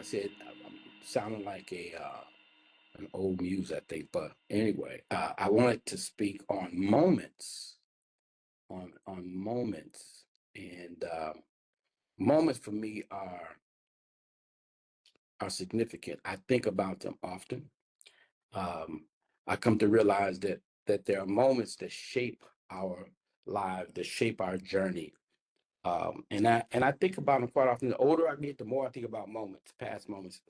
I said I'm sounding like a an old muse, I think. But anyway, I wanted to speak on moments, on moments, and moments for me are significant. I think about them often. Um, I come to realize that there are moments that shape our lives, that shape our journey. And I think about them quite often. The older I get, the more I think about moments, past moments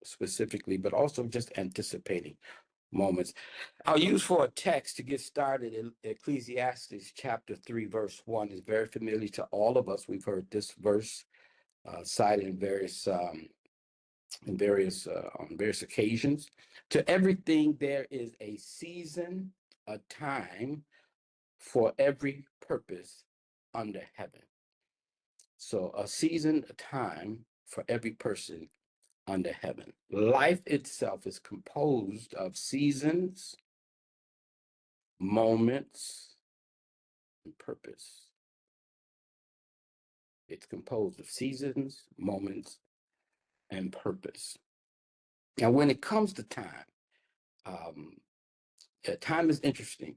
specifically, but also just anticipating moments. I'll use for a text to get started. Ecclesiastes chapter 3, verse 1 is very familiar to all of us. We've heard this verse cited on various occasions. To everything there is a season, a time for every purpose under heaven. So a season, a time for every person under heaven. Life itself is composed of seasons, moments, and purpose. It's composed of seasons, moments, and purpose. Now, when it comes to time, um, time is interesting.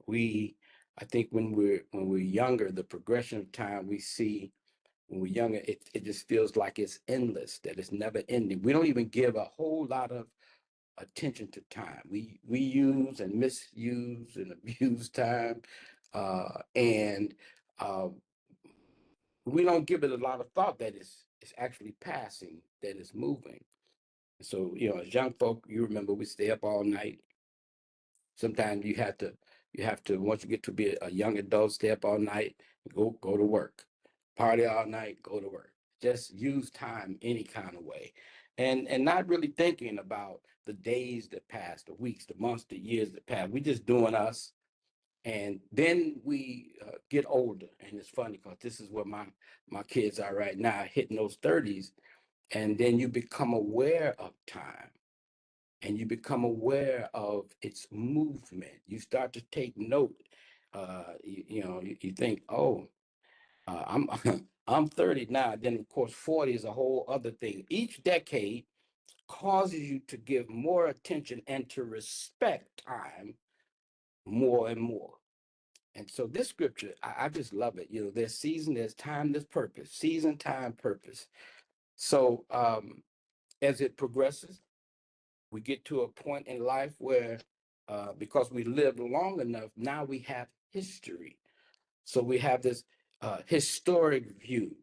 We, I think, when we're younger, the progression of time we see when we're younger, it just feels like it's endless, that it's never ending. We don't even give a whole lot of attention to time. We use and misuse and abuse time, and uh, we don't give it a lot of thought that it's actually passing, that it's moving. So, as young folk, you remember we stay up all night. Sometimes you have to once you get to be a young adult, stay up all night, go to work, party all night, go to work. Just use time any kind of way, and not really thinking about the days that pass, the weeks, the months, the years that pass. We just doing us, and then we get older, and it's funny because this is where my kids are right now, hitting those 30s, and then you become aware of time and you become aware of its movement. You start to take note. You think, oh, I'm I'm 30 now. Then of course 40 is a whole other thing. Each decade causes you to give more attention and to respect time more and more. And so this scripture, I just love it. There's season, there's time, there's purpose. Season, time, purpose. So as it progresses, we get to a point in life where, because we lived long enough, now we have history. So we have this historic view.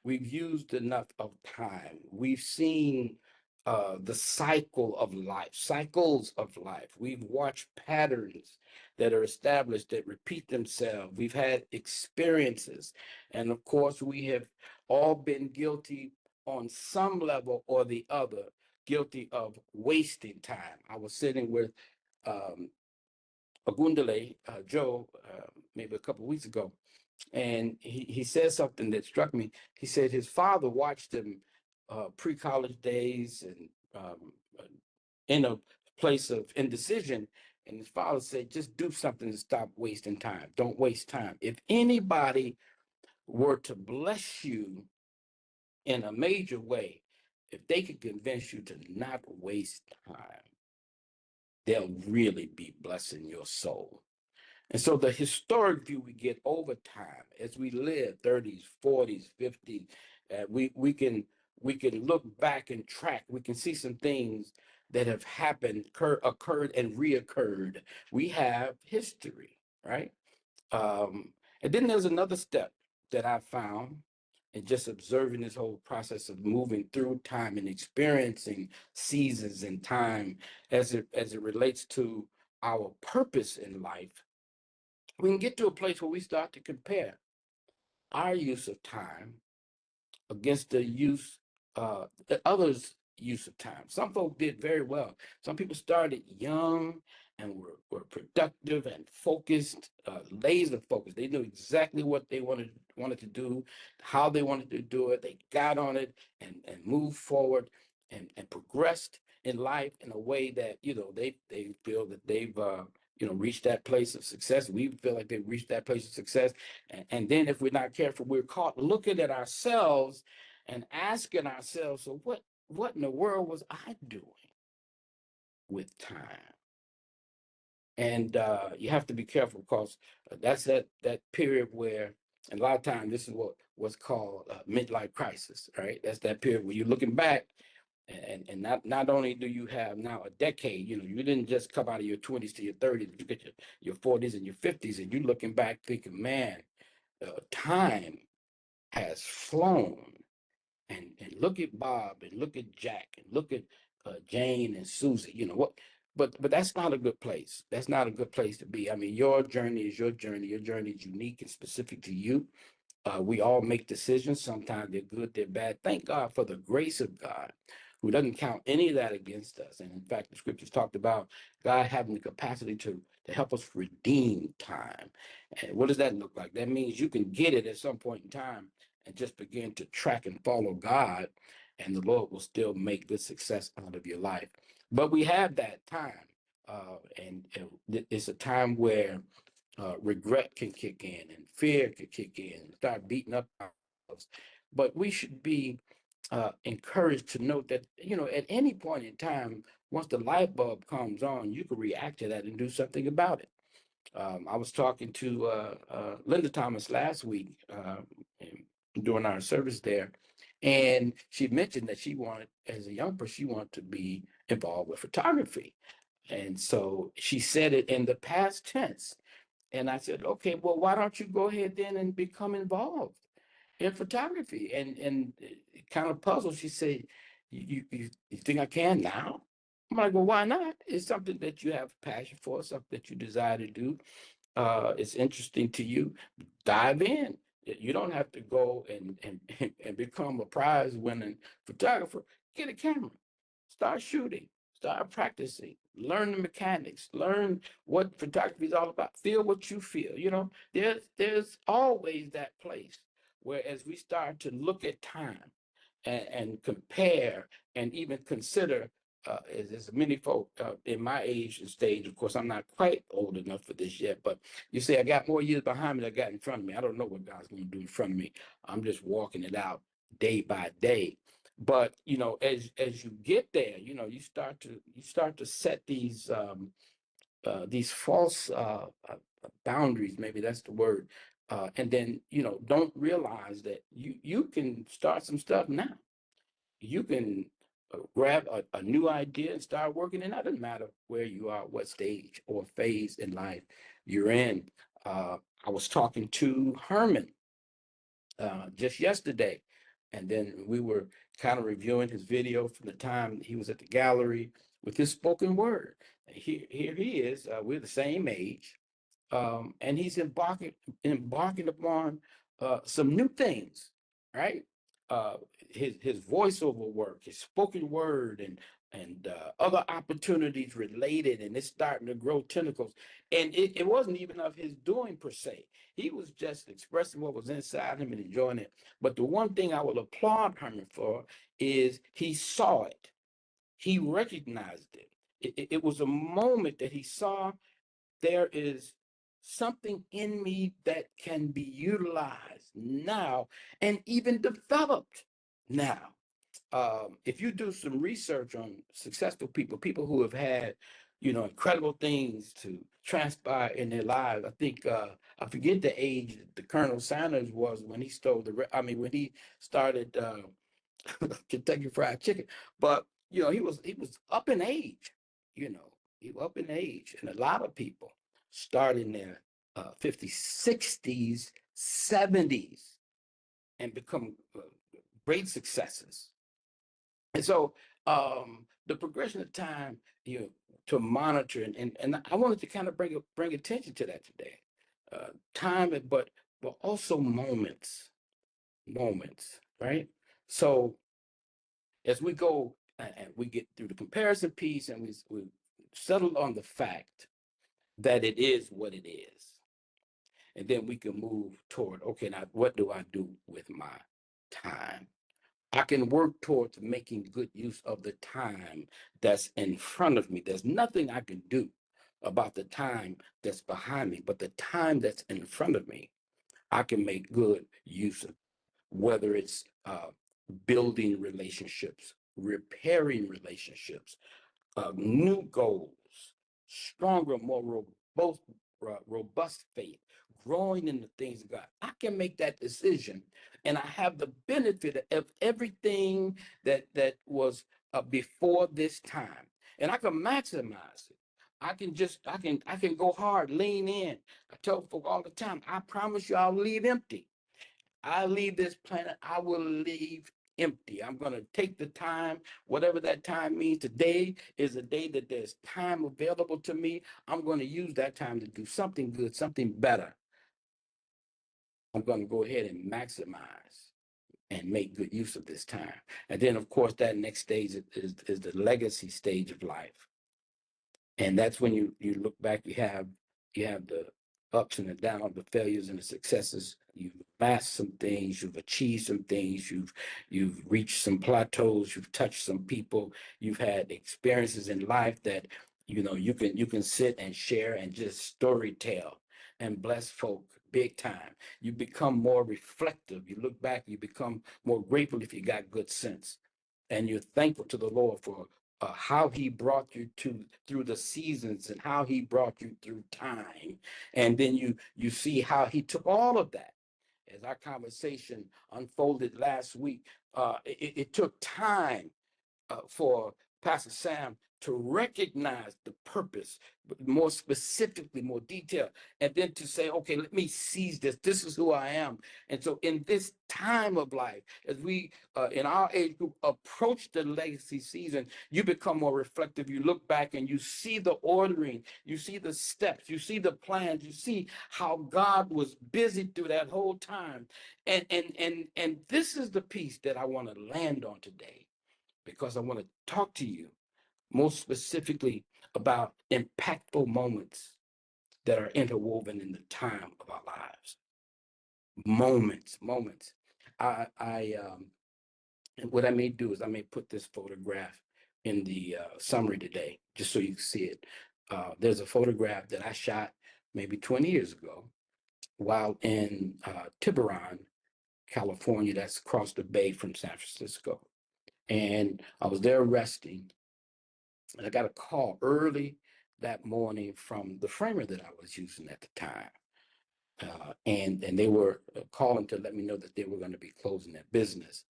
We've used enough of time. We've seen the cycles of life. We've watched patterns that are established that repeat themselves. We've had experiences. And of course, we have all been guilty on some level or the other, guilty of wasting time. I was sitting with um, Agundale, Joe, maybe a couple of weeks ago, and he said something that struck me. He said his father watched him pre-college days and uh, in a place of indecision. And his father said, just do something to stop wasting time. Don't waste time. If anybody were to bless you in a major way, if they could convince you to not waste time, they'll really be blessing your soul. And so the historic view we get over time as we live 30s, 40s, 50s, we can look back and track. We can see some things that have happened, occurred, and reoccurred. We have history, right? Um, and then there's another step that I found in just observing this whole process of moving through time and experiencing seasons and time as it relates to our purpose in life. We can get to a place where we start to compare our use of time against the others' use of time. Some folks did very well. Some people started young and were productive and focused, laser focused. They knew exactly what they wanted to do, how they wanted to do it. They got on it and moved forward and progressed in life in a way that they feel that they've reached that place of success. We feel like they've reached that place of success, and then if we're not careful, we're caught looking at ourselves and asking ourselves, so what in the world was I doing with time? And you have to be careful because that's that period where, and a lot of times this is what's called midlife crisis, right? That's that period where you're looking back, and not only do you have now a decade, you didn't just come out of your 20s to your 30s, you get your 40s and your 50s, and you're looking back thinking, man, time has flown. And look at Bob and look at Jack and look at Jane and Susie. You know what? But that's not a good place. That's not a good place to be. I mean, your journey is your journey. Your journey is unique and specific to you. We all make decisions. Sometimes they're good, they're bad. Thank God for the grace of God, who doesn't count any of that against us. And in fact, the scriptures talked about God having the capacity to help us redeem time. And what does that look like? That means you can get it at some point in time and just begin to track and follow God, and the Lord will still make good success out of your life. But we have that time. And it's a time where regret can kick in and fear can kick in and start beating up ourselves. But we should be encouraged to note that, at any point in time, once the light bulb comes on, you can react to that and do something about it. I was talking to Linda Thomas last week during our service there, and she mentioned that she wanted, as a young person, she wanted to be involved with photography. And so she said it in the past tense. And I said, okay, well, why don't you go ahead then and become involved in photography? And kind of puzzled, she said, you think I can now? I'm like, well, why not? It's something that you have passion for, something that you desire to do. It's interesting to you. Dive in. You don't have to go and become a prize winning photographer. Get a camera, start shooting, start practicing, learn the mechanics, learn what photography is all about. Feel what you feel. There's always that place where, as we start to look at time and compare and even consider, as many folk in my age and stage, of course, I'm not quite old enough for this yet, but you say I got more years behind me than I got in front of me. I don't know what God's going to do in front of me. I'm just walking it out day by day. But as you get there, you start to set these false boundaries. Maybe that's the word. And then don't realize that you can start some stuff now. You can grab a new idea and start working it out. It doesn't matter where you are, what stage or phase in life you're in. I was talking to Herman just yesterday, and then we were kind of reviewing his video from the time he was at the gallery with his spoken word. Here he is. We're the same age, and he's embarking upon some new things, right? His voiceover work, his spoken word, and other opportunities related, and it's starting to grow tentacles. And it wasn't even of his doing per se. He was just expressing what was inside him and enjoying it. But the one thing I will applaud Herman for is he saw it. He recognized it. It was a moment that he saw there is something in me that can be utilized now and even developed now. If you do some research on successful people, people who have had, incredible things to transpire in their lives, I think I forget the age that the Colonel Sanders was when he when he started Kentucky Fried Chicken. But he was up in age. You know, he was up in age, and a lot of people start in their 50s, 60s, 70s, and become great successes. And so the progression of time, to monitor, and I wanted to kind of bring attention to that today. Time, but also moments, right? So as we go and we get through the comparison piece, and we settle on the fact that it is what it is, and then we can move toward, okay, now what do I do with my time? I can work towards making good use of the time that's in front of me. There's nothing I can do about the time that's behind me, but the time that's in front of me, I can make good use of, whether it's building relationships, repairing relationships, new goals, stronger, more robust faith, growing in the things of God. I can make that decision, and I have the benefit of everything that was before this time, and I can maximize it. I can go hard, lean in. I tell folk all the time, I promise you I'll leave empty. I leave this planet, I will leave empty. I'm going to take the time, whatever that time means. Today is a day that there's time available to me. I'm going to use that time to do something good, something better. I'm going to go ahead and maximize and make good use of this time. And then, of course, that next stage is the legacy stage of life. And that's when you look back, you have the ups and the downs, the failures and the successes. You've mastered some things, you've achieved some things, you've reached some plateaus, you've touched some people, you've had experiences in life that you can sit and share and just story tell and bless folk big time. You become more reflective. You look back, you become more grateful if you got good sense. And you're thankful to the Lord for how he brought you through the seasons and how he brought you through time. And then you see how he took all of that. As our conversation unfolded last week, it took time for Pastor Sam to recognize the purpose, but more specifically, more detail, and then to say, okay, let me seize this. This is who I am. And so in this time of life, as we, in our age group, approach the legacy season, you become more reflective. You look back and you see the ordering, you see the steps, you see the plans, you see how God was busy through that whole time. And this is the piece that I want to land on today, because I want to talk to you more specifically about impactful moments that are interwoven in the time of our lives. Moments. And what I may do is I may put this photograph in the summary today, just so you can see it. There's a photograph that I shot maybe 20 years ago while in Tiburon, California. That's across the bay from San Francisco. And I was there resting, and I got a call early that morning from the framer that I was using at the time. And they were calling to let me know that they were going to be closing their business.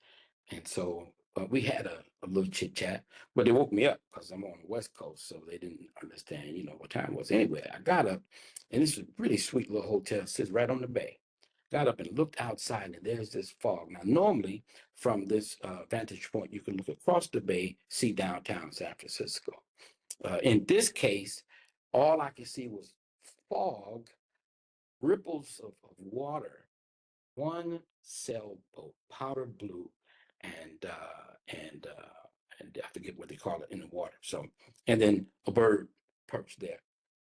And so we had a little chit chat, but they woke me up because I'm on the West Coast, so they didn't understand, what time it was. Anyway, I got up, and this is a really sweet little hotel, sits right on the bay. Got up and looked outside, and there's this fog. Now, normally from this vantage point, you can look across the bay, see downtown San Francisco. In this case, all I could see was fog, ripples of water, one sailboat, powder blue, and I forget what they call it in the water. So, and then a bird perched there.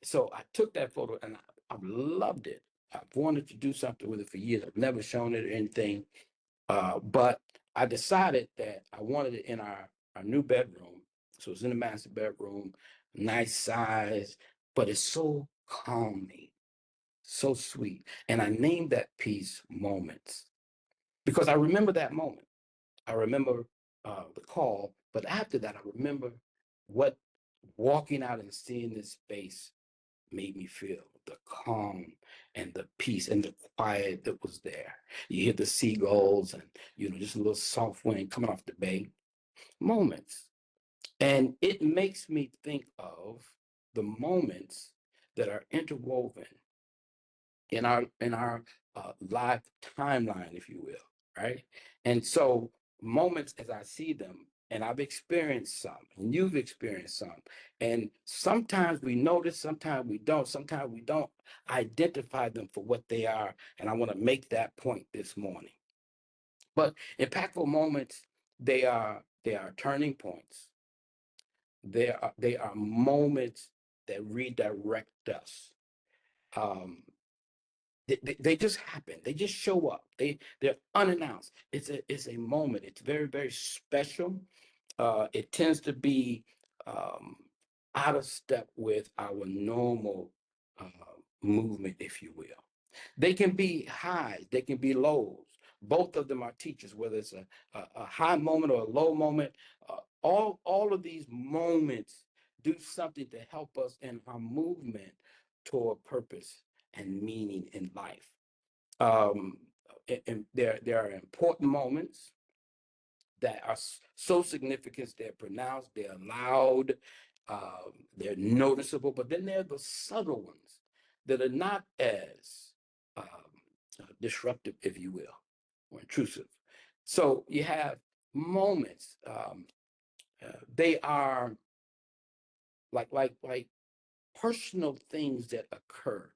So I took that photo, and I loved it. I've wanted to do something with it for years. I've never shown it or anything, but I decided that I wanted it in our new bedroom. So it's in the master bedroom, nice size, but it's so calming, so sweet. And I named that piece Moments, because I remember that moment. I remember the call, but after that, I remember what walking out and seeing this space made me feel, the calm and the peace and the quiet that was there. You hear the seagulls and, just a little soft wind coming off the bay. Moments. And it makes me think of the moments that are interwoven in our live timeline, if you will, right? And so moments as I see them, and I've experienced some, and you've experienced some, and sometimes we notice, sometimes we don't identify them for what they are. And I want to make that point this morning. But impactful moments, they are turning points. They are moments that redirect us. Um, they just happen. They just show up. They're unannounced. It's a moment. It's very, very special. It tends to be um, out of step with our normal movement, if you will. They can be highs, they can be lows, Both of them are teachers, whether it's a high moment or a low moment. All of these moments do something to help us in our movement toward purpose and meaning in life. Um, and there are important moments that are so significant, they're pronounced, they're loud, they're noticeable, but then there are the subtle ones that are not as disruptive, if you will, or intrusive. So you have moments. They are like personal things that occur.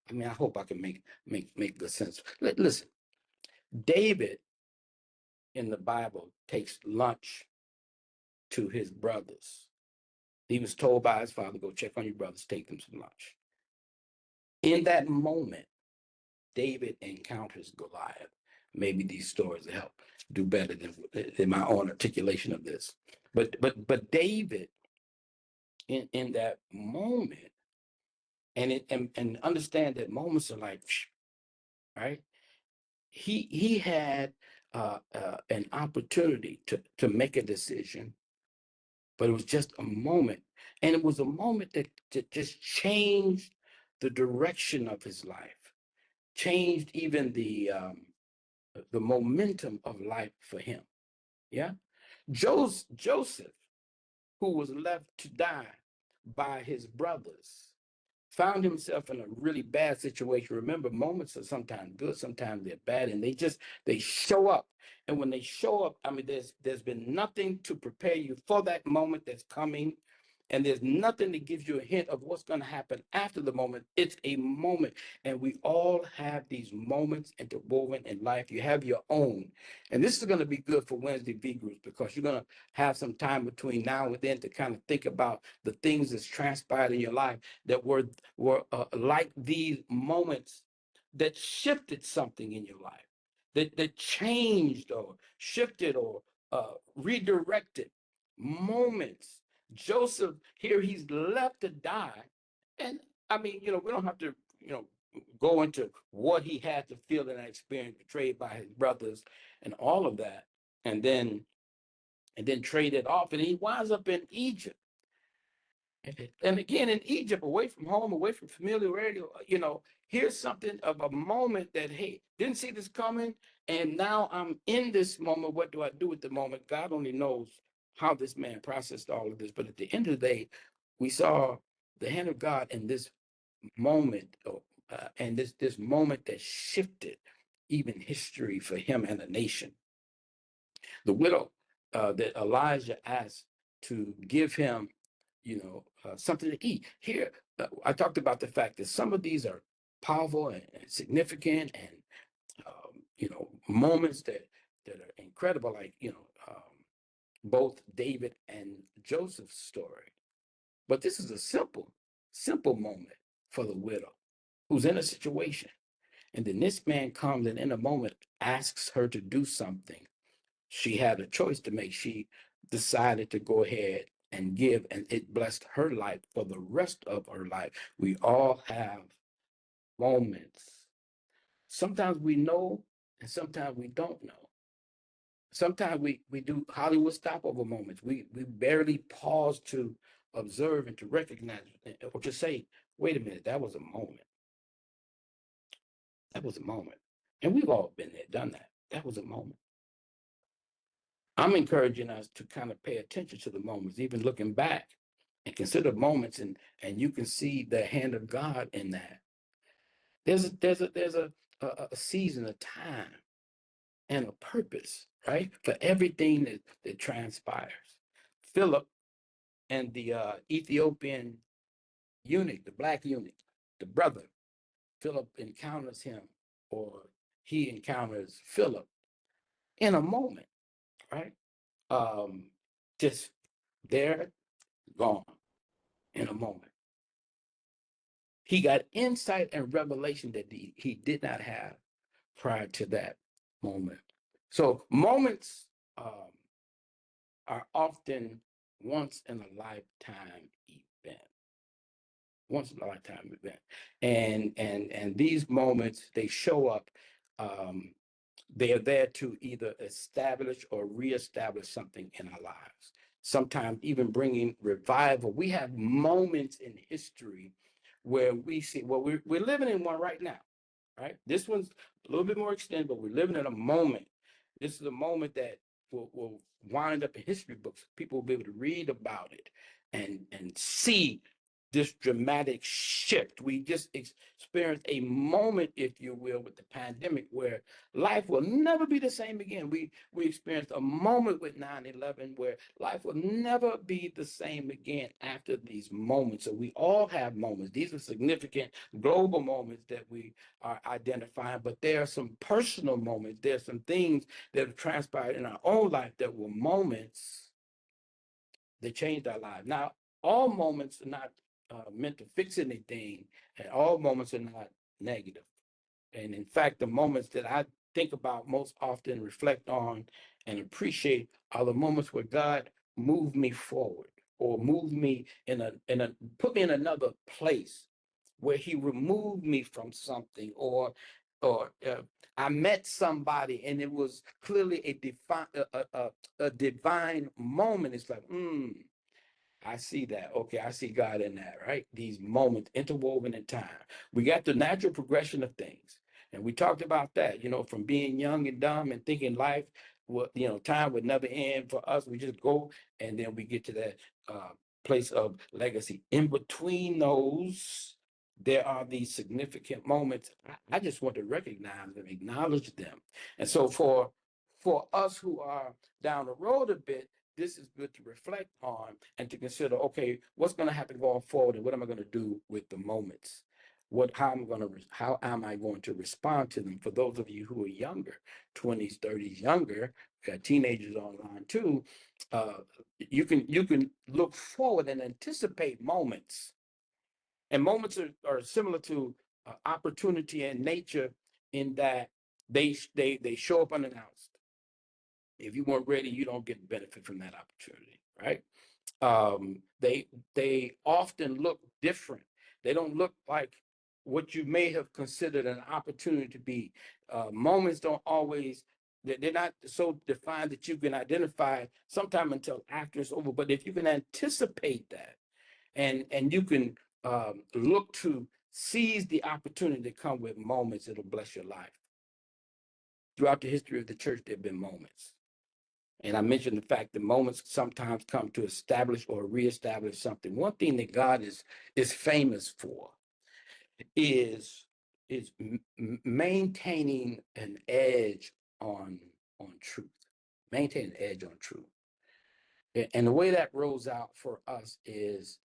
I mean, I hope I can make good sense. Listen, David in the Bible takes lunch to his brothers. He was told by his father, go check on your brothers, take them some lunch. In that moment, David encounters Goliath. Maybe these stories will help do better than my own articulation of this. But David, in that moment, and understand that moments are like, right? He had an opportunity to make a decision, but it was just a moment. And it was a moment that just changed the direction of his life, changed even the momentum of life for him. Yeah. Joseph, who was left to die by his brothers, found himself in a really bad situation. Remember, moments are sometimes good, sometimes they're bad, and they show up. And when they show up, I mean, there's been nothing to prepare you for that moment that's coming. And there's nothing that gives you a hint of what's going to happen after the moment. It's a moment. And we all have these moments interwoven in life. You have your own. And this is going to be good for Wednesday V groups because you're going to have some time between now and then to kind of think about the things that's transpired in your life that were like these moments that shifted something in your life, that changed or shifted or redirected moments. Joseph here, he's left to die. And I mean, we don't have to, go into what he had to feel in that experience, betrayed by his brothers and all of that, and then traded off. And he winds up in Egypt. And again, in Egypt, away from home, away from familiarity, here's something of a moment that, hey, didn't see this coming. And now I'm in this moment. What do I do with the moment? God only knows how this man processed all of this. But at the end of the day, we saw the hand of God in this moment, and this moment that shifted even history for him and the nation. The widow that Elijah asked to give him, something to eat. Here, I talked about the fact that some of these are powerful and significant, and moments that are incredible, like both David and Joseph's story. But this is a simple moment for the widow who's in a situation, and then this man comes and in a moment asks her to do something. She had a choice to make. She decided to go ahead and give, and it blessed her life for the rest of her life. We all have moments. Sometimes we know, and sometimes we don't know. Sometimes we do Hollywood stopover moments. We barely pause to observe and to recognize, or to say, wait a minute, that was a moment. That was a moment. And we've all been there, done that. That was a moment. I'm encouraging us to kind of pay attention to the moments, even looking back and consider moments, and you can see the hand of God in that. There's a season, a time, and a purpose, right, for everything that transpires. Philip and the Ethiopian eunuch, the black eunuch, the brother, Philip encounters him, or he encounters Philip in a moment, right? Um, just there, gone in a moment. He got insight and revelation that he did not have prior to that moment. So moments are often once in a lifetime event. Once in a lifetime event. And these moments, they show up They are there to either establish or reestablish something in our lives. Sometimes even bringing revival. We have moments in history where we see, well, we're living in one right now, right? This one's a little bit more extended, but we're living in a moment. This is a moment that will wind up in history books. People will be able to read about it and see this dramatic shift. We just experienced a moment, if you will, with the pandemic where life will never be the same again. We experienced a moment with 9/11 where life will never be the same again after these moments. So we all have moments. These are significant global moments that we are identifying, but there are some personal moments. There are some things that have transpired in our own life that were moments that changed our lives. Now, all moments are not meant to fix anything, and all moments are not negative. And in fact, the moments that I think about most often, reflect on, and appreciate are the moments where God moved me forward or moved me put me in another place where he removed me from something, or I met somebody and it was clearly a divine moment. It's like, I see that. Okay, I see God in that, right? These moments interwoven in time. We got the natural progression of things. And we talked about that, from being young and dumb and thinking life time would never end for us. We just go and then we get to that place of legacy. In between those, there are these significant moments. I just want to recognize them, acknowledge them. And so for us who are down the road a bit, this is good to reflect on and to consider, okay, what's going to happen going forward and what am I going to do with the moments? How am I going to respond to them? For those of you who are younger, 20s, 30s, younger, got teenagers online too, you can look forward and anticipate moments. And moments are similar to opportunity and nature in that they show up unannounced. If you weren't ready, you don't get benefit from that opportunity, right? They often look different. They don't look like what you may have considered an opportunity to be. Moments don't always, they're not so defined that you can identify sometime until after it's over. But if you can anticipate that and you can look to seize the opportunity to come with moments, it'll bless your life. Throughout the history of the church, there have been moments. And I mentioned the fact that moments sometimes come to establish or reestablish something. One thing that God is famous for is maintaining an edge on truth. Maintain an edge on truth. And the way that rolls out for us is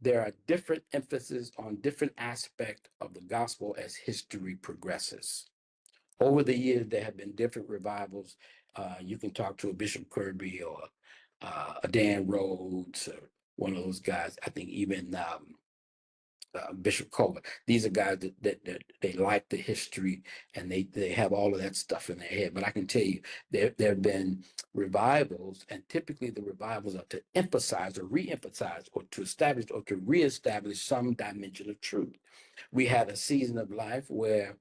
there are different emphasis on different aspects of the gospel as history progresses. Over the years, there have been different revivals. You can talk to a Bishop Kirby or a Dan Rhodes or one of those guys. I think even Bishop Colbert. These are guys that they like the history and they have all of that stuff in their head. But I can tell you, there have been revivals, and typically the revivals are to emphasize or re-emphasize or to establish or to reestablish some dimension of truth. We had a season of life where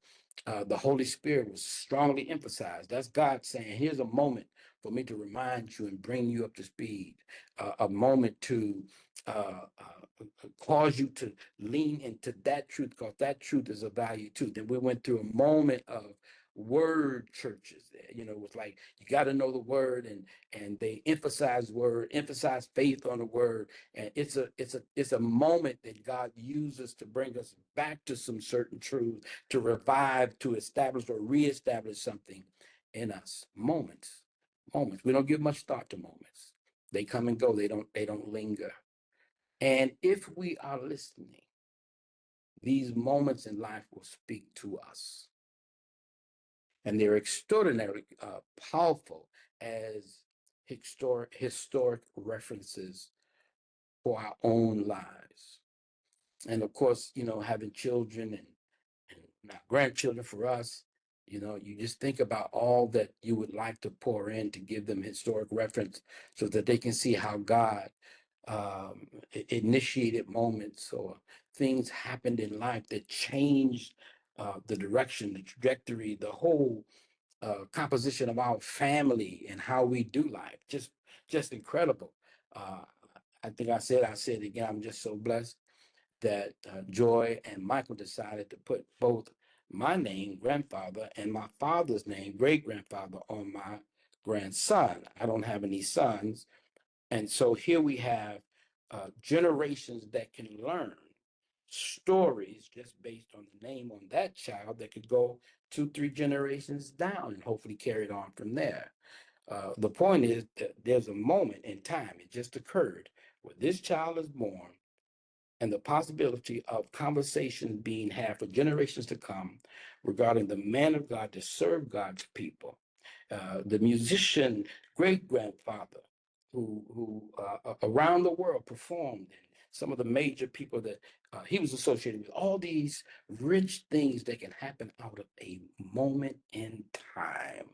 the Holy Spirit was strongly emphasized. That's God saying, here's a moment for me to remind you and bring you up to speed, a moment to cause you to lean into that truth, because that truth is of value too. Then we went through a moment of word churches there. It was like you got to know the word, and they emphasize word, emphasize faith on the word. And it's a moment that God uses to bring us back to some certain truths, to revive, to establish or reestablish something in us. Moments. We don't give much thought to moments. They come and go. They don't linger. And if we are listening, these moments in life will speak to us. And they're extraordinarily powerful as historic references for our own lives. And of course, having children and now grandchildren for us, you just think about all that you would like to pour in to give them historic reference so that they can see how God initiated moments or things happened in life that changed the direction, the trajectory, the whole composition of our family and how we do life. Just incredible. Uh, I think I said it again, I'm just so blessed that Joy and Michael decided to put both my name, grandfather, and my father's name, great grandfather, on my grandson. I don't have any sons. And so here we have generations that can learn stories just based on the name on that child that could go 2, 3 generations down and hopefully carry it on from there. The point is that there's a moment in time, it just occurred, where this child is born and the possibility of conversations being had for generations to come regarding the man of God to serve God's people. The musician great grandfather who around the world performed, and some of the major people that he was associated with, all these rich things that can happen out of a moment in time.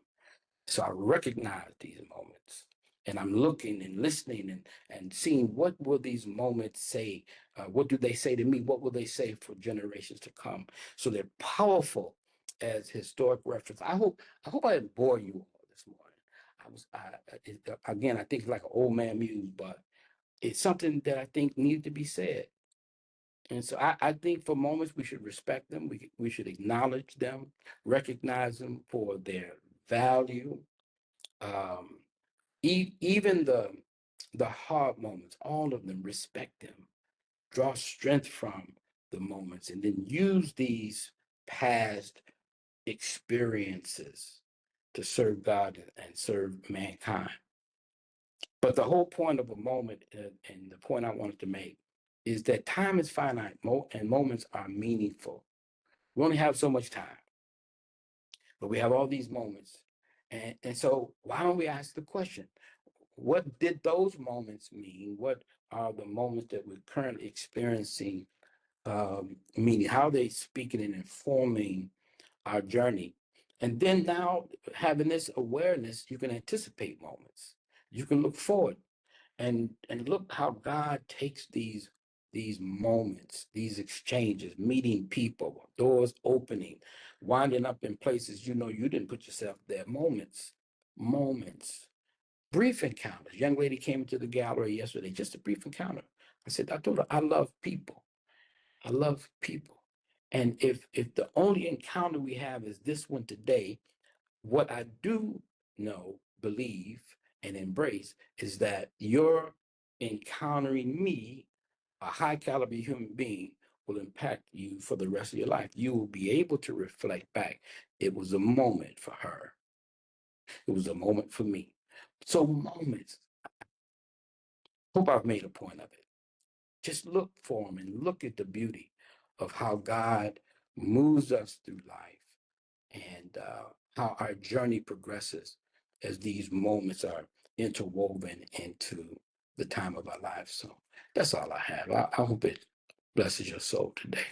So I recognize these moments and I'm looking and listening and seeing what will these moments say? What do they say to me? What will they say for generations to come? So they're powerful as historic reference. I hope I didn't bore you all this morning. Again, I think it's like an old man muse, but it's something that I think needed to be said. And so I think for moments we should respect them. We should acknowledge them, recognize them for their value. Um, even the hard moments, all of them, respect them, draw strength from the moments, and then use these past experiences to serve God and serve mankind. But the whole point of a moment, and the point I wanted to make, is that time is finite and moments are meaningful. We only have so much time, but we have all these moments. And so why don't we ask the question, what did those moments mean? What are the moments that we're currently experiencing meaning? How are they speaking and informing our journey? And then now having this awareness, you can anticipate moments. You can look forward and look how God takes these moments, these exchanges, meeting people, doors opening, winding up in places you know you didn't put yourself there. Moments, brief encounters. Young lady came into the gallery yesterday, just a brief encounter. I told her, I love people. I love people. And if the only encounter we have is this one today, what I do know, believe, and embrace is that you're encountering me, a high caliber human being, will impact you for the rest of your life. You will be able to reflect back. It was a moment for her. It was a moment for me. So moments, hope I've made a point of it. Just look for them and look at the beauty of how God moves us through life and how our journey progresses as these moments are interwoven into the time of our lives. So that's all I have. I hope it blesses your soul today.